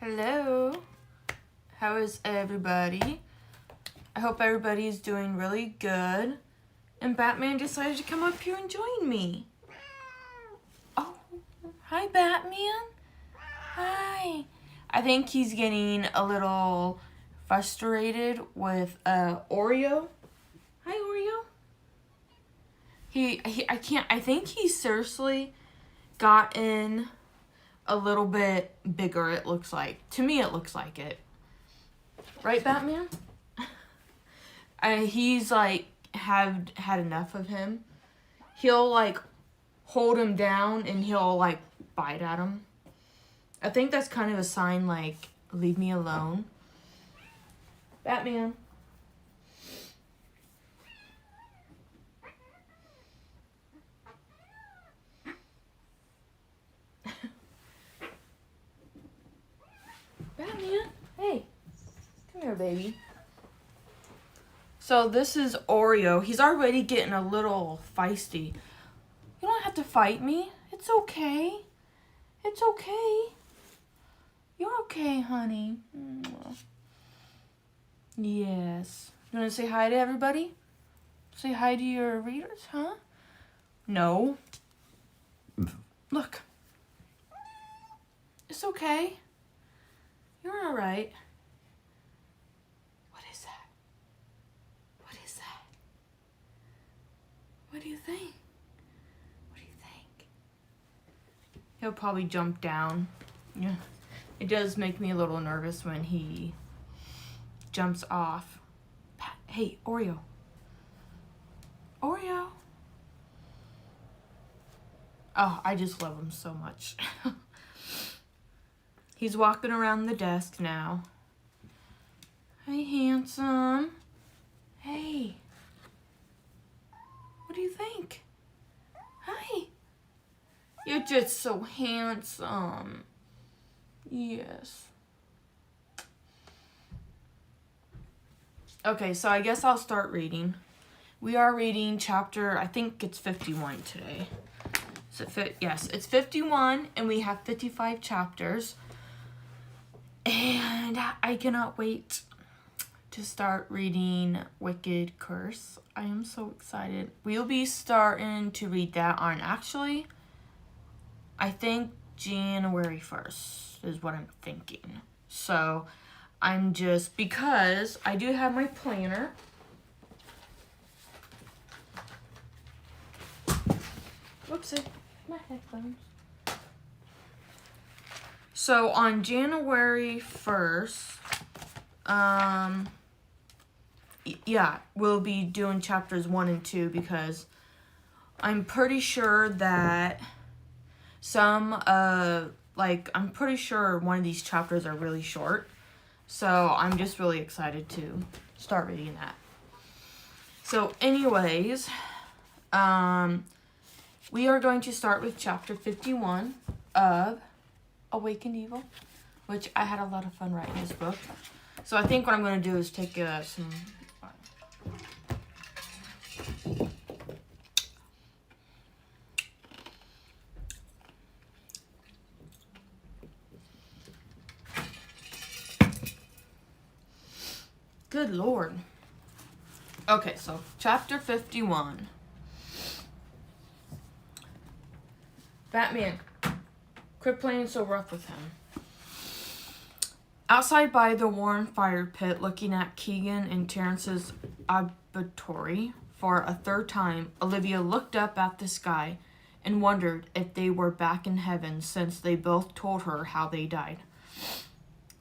Hello. How is everybody? I hope everybody's doing really good. And Batman decided to come up here and join me. Oh, hi Batman. Hi. I think he's getting a little frustrated with Oreo. Hi Oreo. I think he seriously gotten a little bit bigger, it looks like. To me, it looks like it. Right, Batman? He's like, had enough of him. He'll like hold him down and he'll like bite at him. I think that's kind of a sign like, leave me alone. Batman. Batman, hey, come here, baby. So this is Oreo. He's already getting a little feisty. You don't have to fight me. It's okay. It's okay. You're okay, honey. Yes. You want to say hi to everybody? Say hi to your readers, huh? No. Look. It's okay. You're all right. What is that? What is that? What do you think? What do you think? He'll probably jump down. Yeah. It does make me a little nervous when he jumps off. Hey, Oreo. Oreo. Oh, I just love him so much. He's walking around the desk now. Hey, handsome. Hey. What do you think? Hi. You're just so handsome. Yes. Okay, so I guess I'll start reading. We are reading chapter, I think it's 51 today. Yes, it's 51, and we have 55 chapters. And I cannot wait to start reading Wicked Curse. I am so excited. We'll be starting to read that on, actually, I think January 1st is what I'm thinking. So I'm just, because I do have my planner. Whoopsie, my headphones. So on January 1st, yeah, we'll be doing chapters 1 and 2 because I'm pretty sure that I'm pretty sure one of these chapters are really short. So I'm just really excited to start reading that. So anyways, we are going to start with chapter 51 of Awakened Evil, which I had a lot of fun writing this book. So I think what I'm going to do is take some... Good Lord. Okay, so chapter 51. Batman, quit playing so rough with him. Outside by the worn fire pit, looking at Keegan and Terrence's obituary for a third time, Olivia looked up at the sky and wondered if they were back in heaven since they both told her how they died.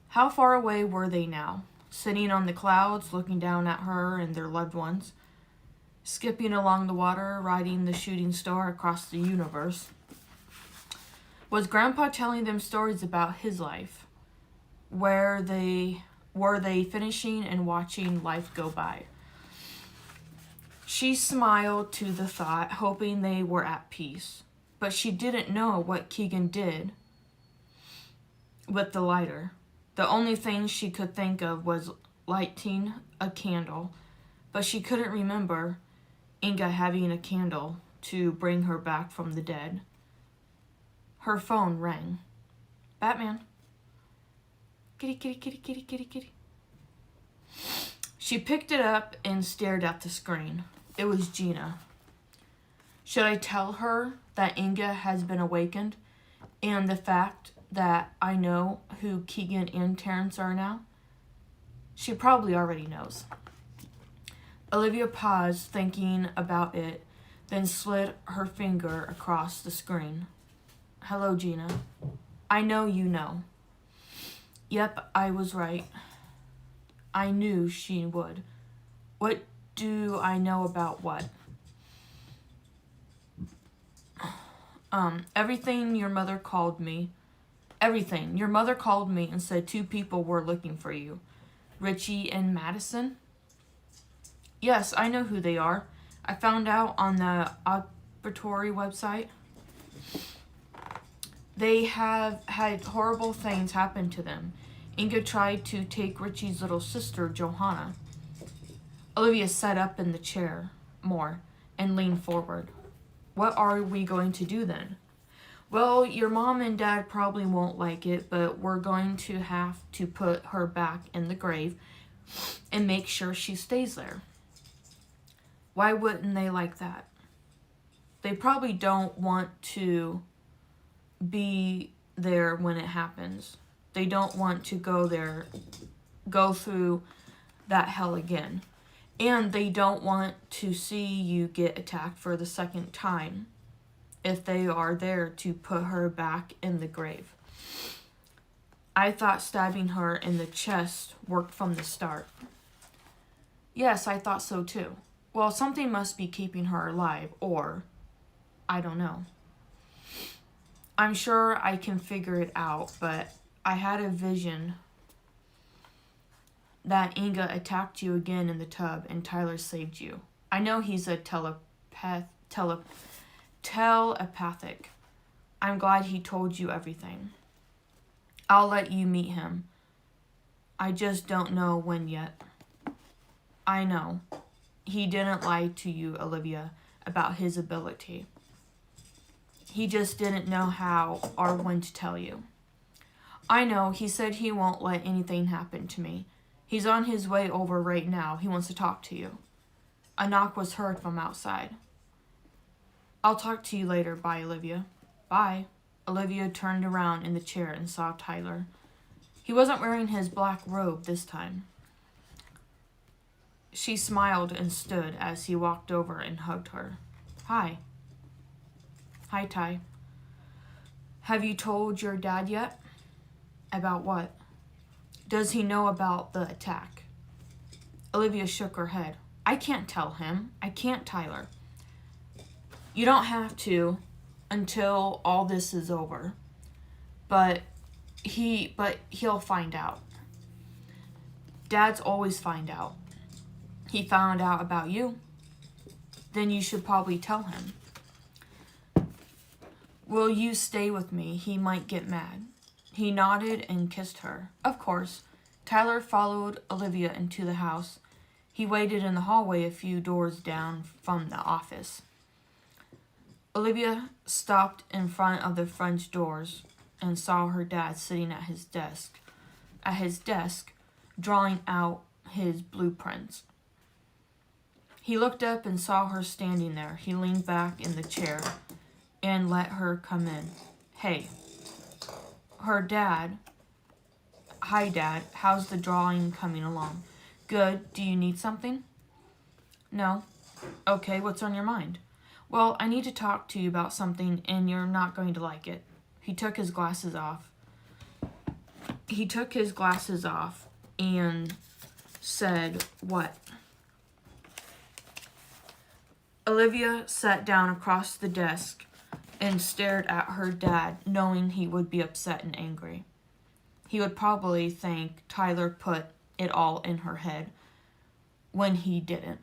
How far away were they now? Sitting on the clouds, looking down at her and their loved ones. Skipping along the water, riding the shooting star across the universe. Was Grandpa telling them stories about his life? Were they finishing and watching life go by? She smiled to the thought, hoping they were at peace. But she didn't know what Keegan did with the lighter. The only thing she could think of was lighting a candle, but she couldn't remember Inga having a candle to bring her back from the dead. Her phone rang. Batman. Kitty, kitty, kitty, kitty, kitty, kitty. She picked it up and stared at the screen. It was Gina. Should I tell her that Inga has been awakened and the fact that I know who Keegan and Terrence are now? She probably already knows. Olivia paused, thinking about it, then slid her finger across the screen. Hello, Gina. I know you know. Yep, I was right. I knew she would. What do I know about what? Everything your mother called me. Everything. Your mother called me and said 2 people were looking for you. Richie and Madison? Yes, I know who they are. I found out on the obituary website. They have had horrible things happen to them. Inga tried to take Richie's little sister, Johanna. Olivia sat up in the chair more and leaned forward. What are we going to do then? Well, your mom and dad probably won't like it, but we're going to have to put her back in the grave and make sure she stays there. Why wouldn't they like that? They probably don't want to be there when it happens. They don't want to go through that hell again. And they don't want to see you get attacked for the second time if they are there to put her back in the grave. I thought stabbing her in the chest worked from the start. Yes, I thought so too. Well, something must be keeping her alive, or I don't know. I'm sure I can figure it out, but I had a vision that Inga attacked you again in the tub and Tyler saved you. I know he's a telepathic. I'm glad he told you everything. I'll let you meet him. I just don't know when yet. I know. He didn't lie to you, Olivia, about his ability. He just didn't know how or when to tell you. I know. He said he won't let anything happen to me. He's on his way over right now. He wants to talk to you. A knock was heard from outside. I'll talk to you later. Bye, Olivia. Bye. Olivia turned around in the chair and saw Tyler. He wasn't wearing his black robe this time. She smiled and stood as he walked over and hugged her. Hi. Hi, Ty. Have you told your dad yet? About what? Does he know about the attack? Olivia shook her head. I can't tell him. I can't, Tyler. You don't have to until all this is over. But he'll find out. Dads always find out. He found out about you. Then you should probably tell him. Will you stay with me? He might get mad. He nodded and kissed her. Of course. Tyler followed Olivia into the house. He waited in the hallway a few doors down from the office. Olivia stopped in front of the front doors and saw her dad sitting at his desk, drawing out his blueprints. He looked up and saw her standing there. He leaned back in the chair and let her come in. Hey. Her dad. Hi, Dad. How's the drawing coming along? Good. Do you need something? No. Okay, what's on your mind? Well, I need to talk to you about something and you're not going to like it. He took his glasses off. And said, what? Olivia sat down across the desk and stared at her dad, knowing he would be upset and angry. He would probably think Tyler put it all in her head when he didn't.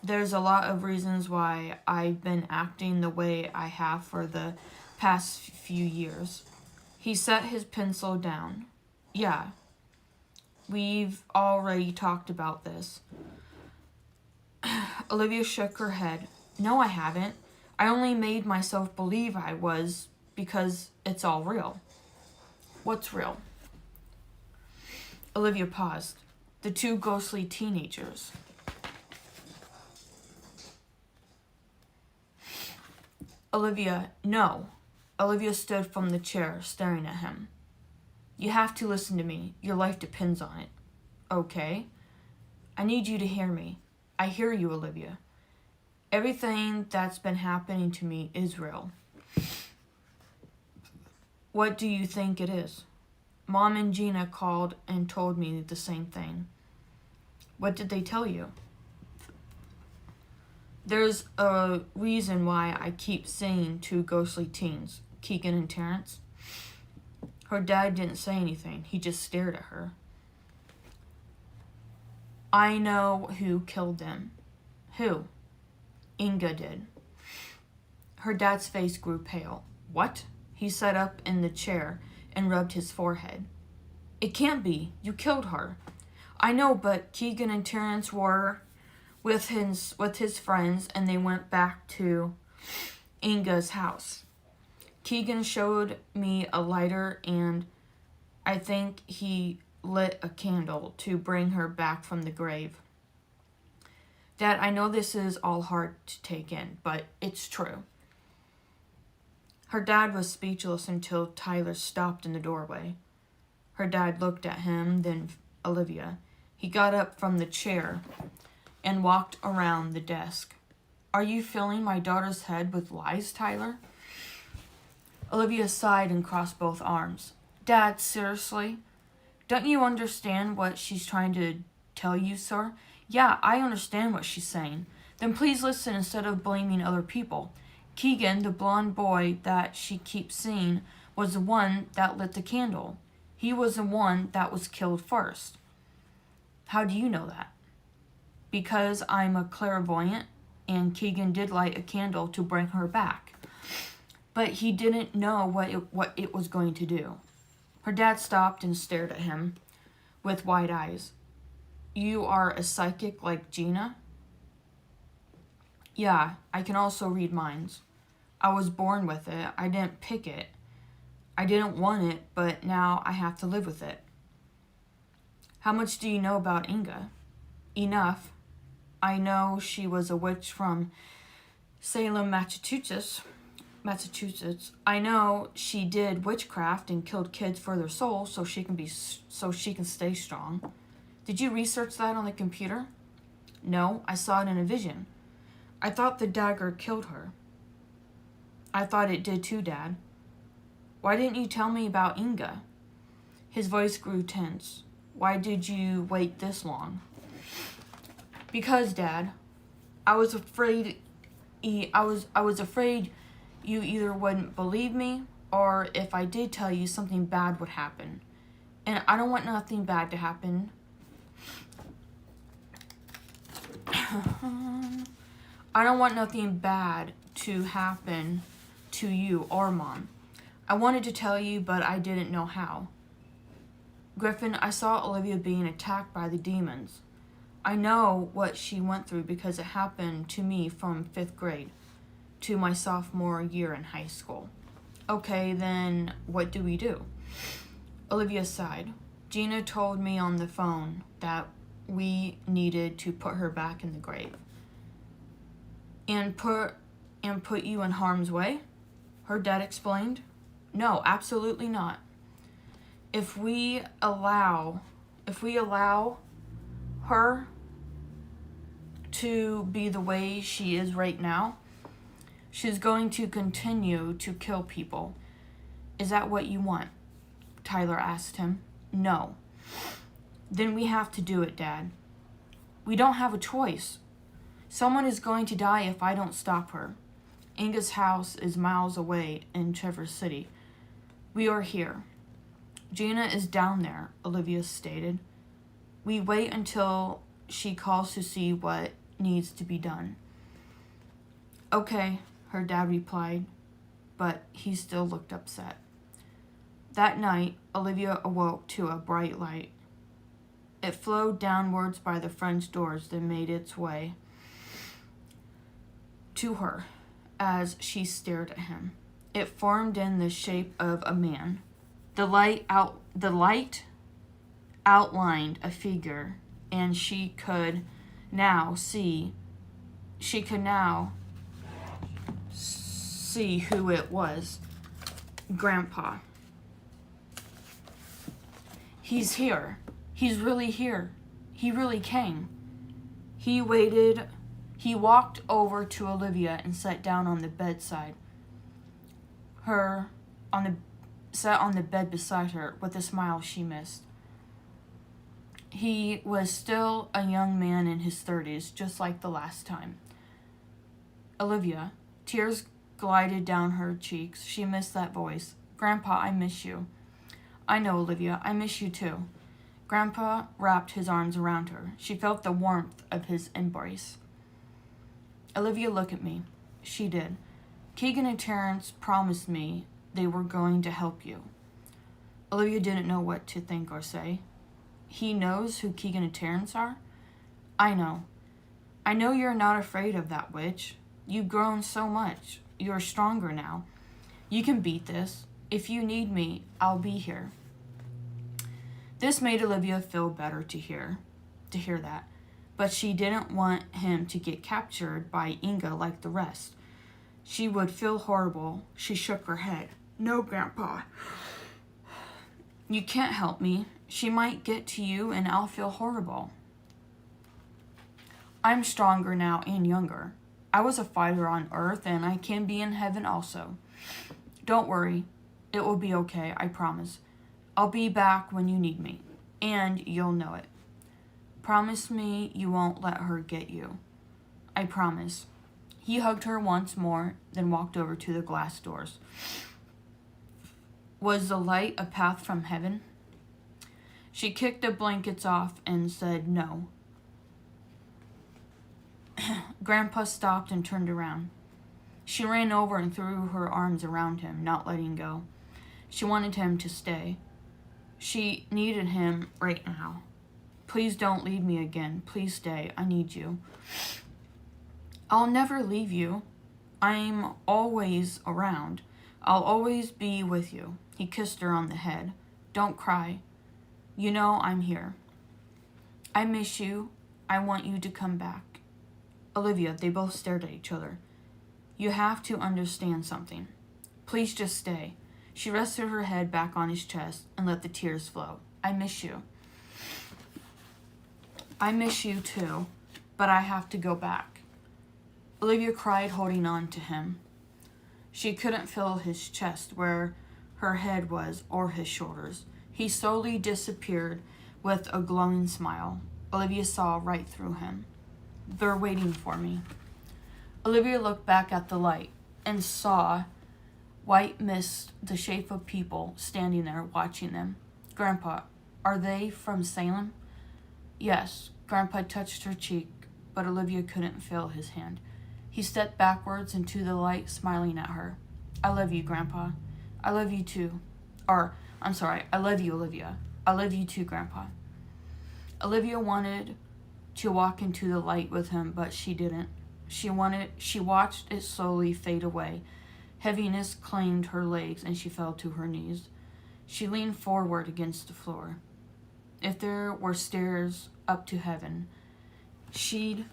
There's a lot of reasons why I've been acting the way I have for the past few years. He set his pencil down. Yeah, we've already talked about this. Olivia shook her head. No, I haven't. I only made myself believe I was because it's all real. What's real? Olivia paused. The two ghostly teenagers. Olivia, no. Olivia stood from the chair, staring at him. You have to listen to me. Your life depends on it. Okay? I need you to hear me. I hear you, Olivia. Everything that's been happening to me is real. What do you think it is? Mom and Gina called and told me the same thing. What did they tell you? There's a reason why I keep seeing two ghostly teens, Keegan and Terrence. Her dad didn't say anything. He just stared at her. I know who killed them. Who? Inga did. Her dad's face grew pale. What? He sat up in the chair and rubbed his forehead. It can't be. You killed her. I know, but Keegan and Terrence were with his friends, and they went back to Inga's house. Keegan showed me a lighter, and I think he lit a candle to bring her back from the grave. Dad, I know this is all hard to take in, but it's true. Her dad was speechless until Tyler stopped in the doorway. Her dad looked at him, then Olivia. He got up from the chair and walked around the desk. Are you filling my daughter's head with lies, Tyler? Olivia sighed and crossed both arms. Dad, seriously? Don't you understand what she's trying to tell you, sir? Yeah, I understand what she's saying. Then please listen instead of blaming other people. Keegan, the blonde boy that she keeps seeing, was the one that lit the candle. He was the one that was killed first. How do you know that? Because I'm a clairvoyant, and Keegan did light a candle to bring her back. But he didn't know what it was going to do. Her dad stopped and stared at him with wide eyes. You are a psychic like Gina? Yeah, I can also read minds. I was born with it. I didn't pick it. I didn't want it, but now I have to live with it. How much do you know about Inga? Enough. I know she was a witch from Salem, Massachusetts. I know she did witchcraft and killed kids for their souls so she can stay strong. Did you research that on the computer? No, I saw it in a vision. I thought the dagger killed her. I thought it did too, Dad. Why didn't you tell me about Inga? His voice grew tense. Why did you wait this long? Because, Dad, I was afraid you either wouldn't believe me, or if I did tell you, something bad would happen. And I don't want nothing bad to happen. I don't want nothing bad to happen to you or Mom. I wanted to tell you, but I didn't know how. Griffin, I saw Olivia being attacked by the demons. I know what she went through because it happened to me from 5th grade to my sophomore year in high school. Okay, then what do we do? Olivia sighed. Gina told me on the phone that we needed to put her back in the grave. And put you in harm's way? Her dad explained. No, absolutely not. If we allow her to be the way she is right now, she's going to continue to kill people. Is that what you want? Tyler asked him. No. Then we have to do it, Dad. We don't have a choice. Someone is going to die if I don't stop her. Inga's house is miles away in Traverse City. We are here. Gina is down there, Olivia stated. We wait until she calls to see what needs to be done. Okay, her dad replied, but he still looked upset. That night, Olivia awoke to a bright light. It flowed downwards by the French doors that made its way to her as she stared at him. It formed in the shape of a man. The light outlined a figure, and she could now see who it was. Grandpa. He's here. He's really here. He really came. He walked over to Olivia and sat down on the bedside. Sat on the bed beside her with a smile she missed. He was still a young man in his 30s, just like the last time. Olivia, tears glided down her cheeks. She missed that voice. Grandpa, I miss you. I know, Olivia, I miss you too. Grandpa wrapped his arms around her. She felt the warmth of his embrace. Olivia, look at me. She did. Keegan and Terrence promised me they were going to help you. Olivia didn't know what to think or say. He knows who Keegan and Terrence are? I know. I know you're not afraid of that witch. You've grown so much. You're stronger now. You can beat this. If you need me, I'll be here. This made Olivia feel better to hear that. But she didn't want him to get captured by Inga like the rest. She would feel horrible. She shook her head. No, Grandpa. You can't help me. She might get to you and I'll feel horrible. I'm stronger now and younger. I was a fighter on Earth and I can be in heaven also. Don't worry. It will be okay, I promise. I'll be back when you need me. And you'll know it. Promise me you won't let her get you. I promise. He hugged her once more, then walked over to the glass doors. Was the light a path from heaven? She kicked the blankets off and said no. Grandpa stopped and turned around. She ran over and threw her arms around him, not letting go. She wanted him to stay. She needed him right now. Please don't leave me again. Please stay. I need you. I'll never leave you. I'm always around. I'll always be with you. He kissed her on the head. Don't cry. You know I'm here. I miss you. I want you to come back. Olivia, they both stared at each other. You have to understand something. Please just stay. She rested her head back on his chest and let the tears flow. I miss you. I miss you too, but I have to go back. Olivia cried, holding on to him. She couldn't feel his chest where her head was or his shoulders. He slowly disappeared with a glowing smile. Olivia saw right through him. They're waiting for me. Olivia looked back at the light and saw white mist, the shape of people standing there watching them. Grandpa, are they from Salem? Yes. Grandpa touched her cheek, but Olivia couldn't feel his hand. He stepped backwards into the light, smiling at her. I love you, Grandpa. I love you too. I love you, Olivia. I love you too, Grandpa. Olivia wanted to walk into the light with him, but she didn't. She watched it slowly fade away. Heaviness claimed her legs and she fell to her knees. She leaned forward against the floor. If there were stairs up to heaven, she'd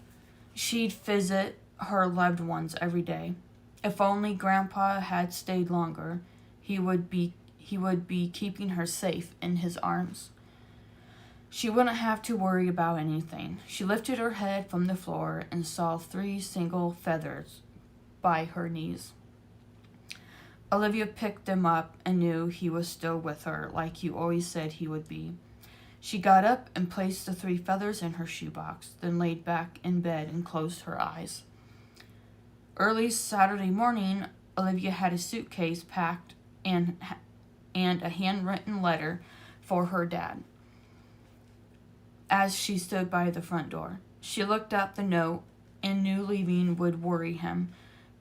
visit her loved ones every day. If only Grandpa had stayed longer, he would be keeping her safe in his arms. She wouldn't have to worry about anything. She lifted her head from the floor and saw 3 single feathers by her knees. Olivia picked them up and knew he was still with her, like he always said he would be. She got up and placed the 3 feathers in her shoebox, then laid back in bed and closed her eyes. Early Saturday morning, Olivia had a suitcase packed and a handwritten letter for her dad. As she stood by the front door, she looked at the note and knew leaving would worry him,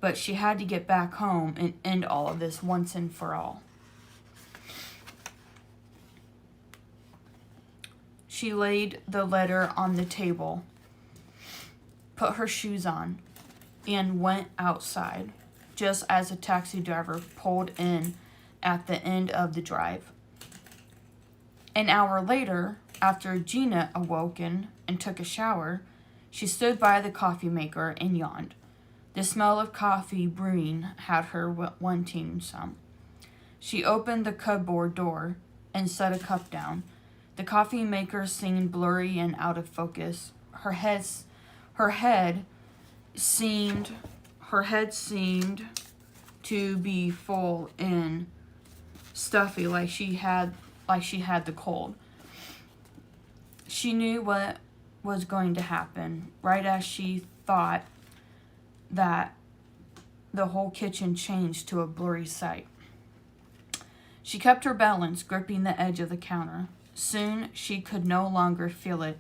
but she had to get back home and end all of this once and for all. She laid the letter on the table, put her shoes on, and went outside, just as a taxi driver pulled in at the end of the drive. An hour later, After Gina awoken and took a shower, she stood by the coffee maker and yawned. The smell of coffee brewing had her wanting some. She opened the cupboard door and set a cup down. The coffee maker seemed blurry and out of focus. Her head seemed to be full and stuffy, like she had the cold. She knew what was going to happen, right as she thought that the whole kitchen changed to a blurry sight. She kept her balance, gripping the edge of the counter. Soon she could no longer feel it,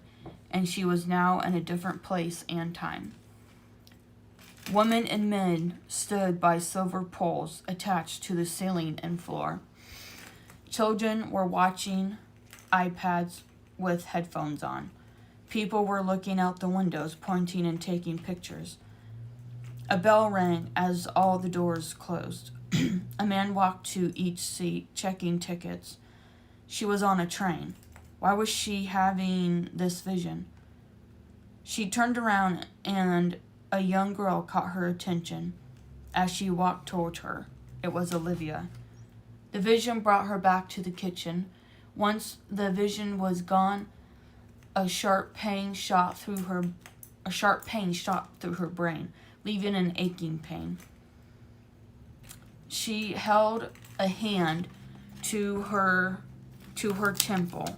and she was now in a different place and time. Women and men stood by silver poles attached to the ceiling and floor. Children were watching iPads with headphones on. People were looking out the windows, pointing and taking pictures. A bell rang as all the doors closed. A man walked to each seat, checking tickets. She was on a train. Why was she having this vision? She turned around and a young girl caught her attention as she walked toward her. It was Olivia. The vision brought her back to the kitchen. Once the vision was gone, a sharp pain shot through her brain, leaving an aching pain. She held a hand to her temple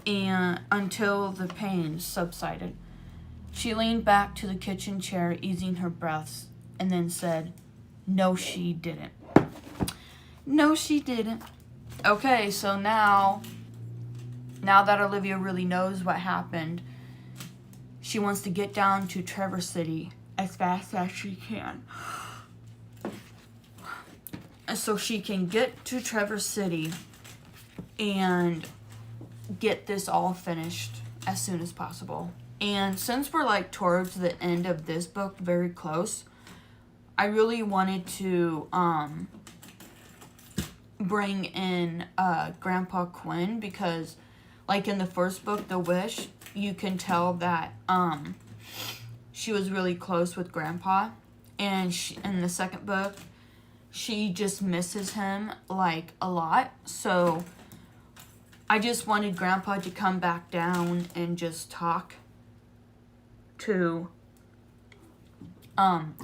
and until the pain subsided. She leaned back to the kitchen chair, easing her breaths, and then said, "No, she didn't." No, she didn't. Okay, so now that Olivia really knows what happened, she wants to get down to Traverse City as fast as she can. So she can get to Traverse City and get this all finished as soon as possible. And since we're like towards the end of this book, very close, I really wanted to bring in Grandpa Quinn, because like in the first book, The Wish, you can tell that she was really close with Grandpa, and in the second book, she just misses him like a lot. So I just wanted Grandpa to come back down and just talk to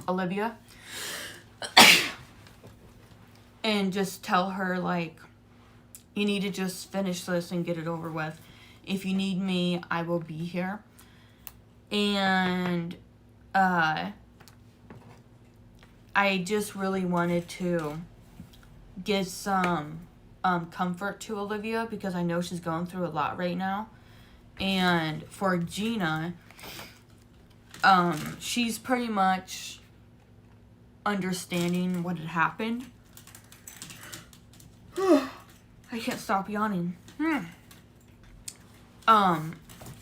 Olivia and just tell her, like, you need to just finish this and get it over with. If you need me, I will be here. And I just really wanted to give some comfort to Olivia, because I know she's going through a lot right now. And for Gina, she's pretty much understanding what had happened. I can't stop yawning.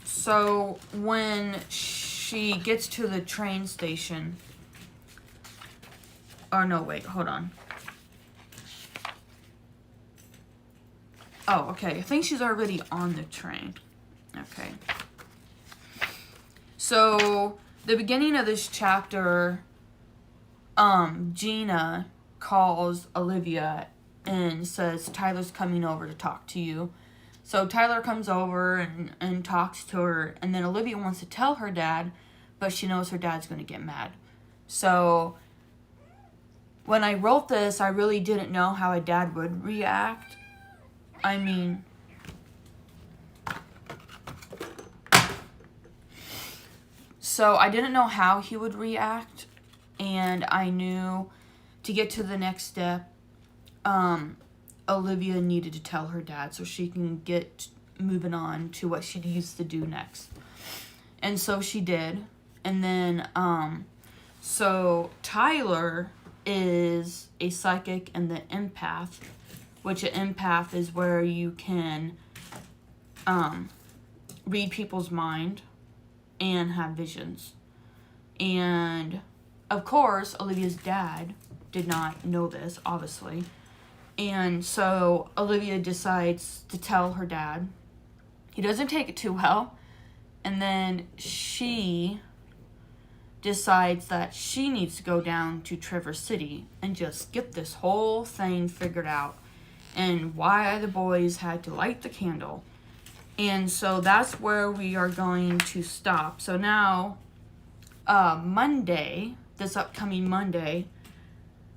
So when she gets to the train station, oh no, wait, hold on. Oh, okay, I think she's already on the train. Okay. So the beginning of this chapter, Gina calls Olivia and says, "Tyler's coming over to talk to you." So Tyler comes over and talks to her, and then Olivia wants to tell her dad, but she knows her dad's going to get mad. So when I wrote this, I really didn't know how a dad would react. I mean, so I didn't know how he would react, and I knew to get to the next step, Olivia needed to tell her dad so she can get moving on to what she needs to do next. And so she did. And then, so Tyler is a psychic and the empath, which an empath is where you can read people's mind and have visions. And of course, Olivia's dad did not know this, obviously. And so Olivia decides to tell her dad, He doesn't take it too well. And then she decides that she needs to go down to Traverse City and just get this whole thing figured out and why the boys had to light the candle. And so that's where we are going to stop. So now, Monday, this upcoming Monday,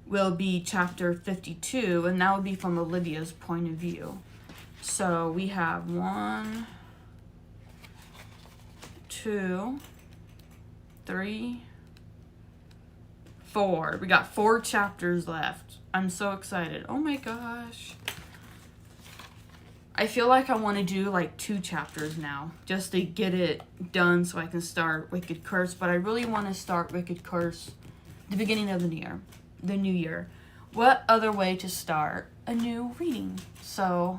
will be chapter 52, and that will be from Olivia's point of view. So we have 1, 2, 3, 4. We got 4 chapters left. I'm so excited. Oh my gosh. I feel like I want to do like 2 chapters now just to get it done so I can start Wicked Curse. But I really want to start Wicked Curse the beginning of the new year. What other way to start a new reading? So,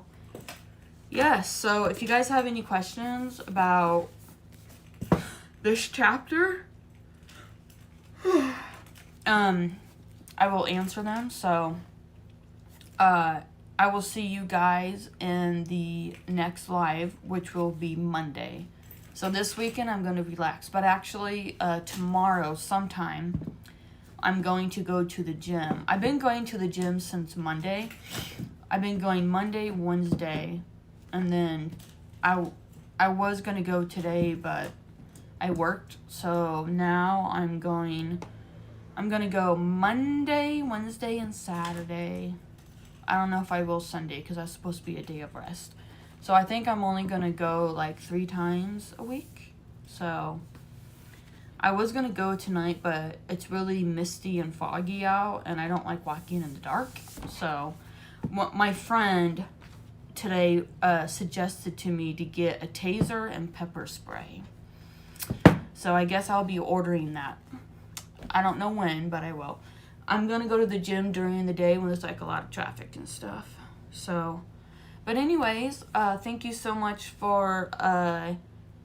yes. So if you guys have any questions about this chapter, I will answer them. So, I will see you guys in the next live, which will be Monday. So this weekend I'm going to relax. But actually, tomorrow sometime, I'm going to go to the gym. I've been going to the gym since Monday. I've been going Monday, Wednesday, and then I was going to go today, but I worked. So now I'm going to go Monday, Wednesday, and Saturday. I don't know if I will Sunday because that's supposed to be a day of rest. So I think I'm only going to go like 3 times a week. So I was going to go tonight, but it's really misty and foggy out, and I don't like walking in the dark. So my friend today suggested to me to get a taser and pepper spray. So I guess I'll be ordering that. I don't know when, but I will. I'm going to go to the gym during the day when there's like a lot of traffic and stuff. So, but anyways, thank you so much for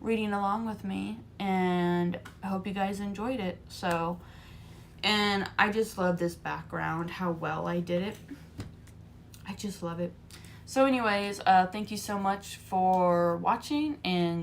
reading along with me, and I hope you guys enjoyed it. So, and I just love this background, how well I did it. I just love it. So anyways, thank you so much for watching, and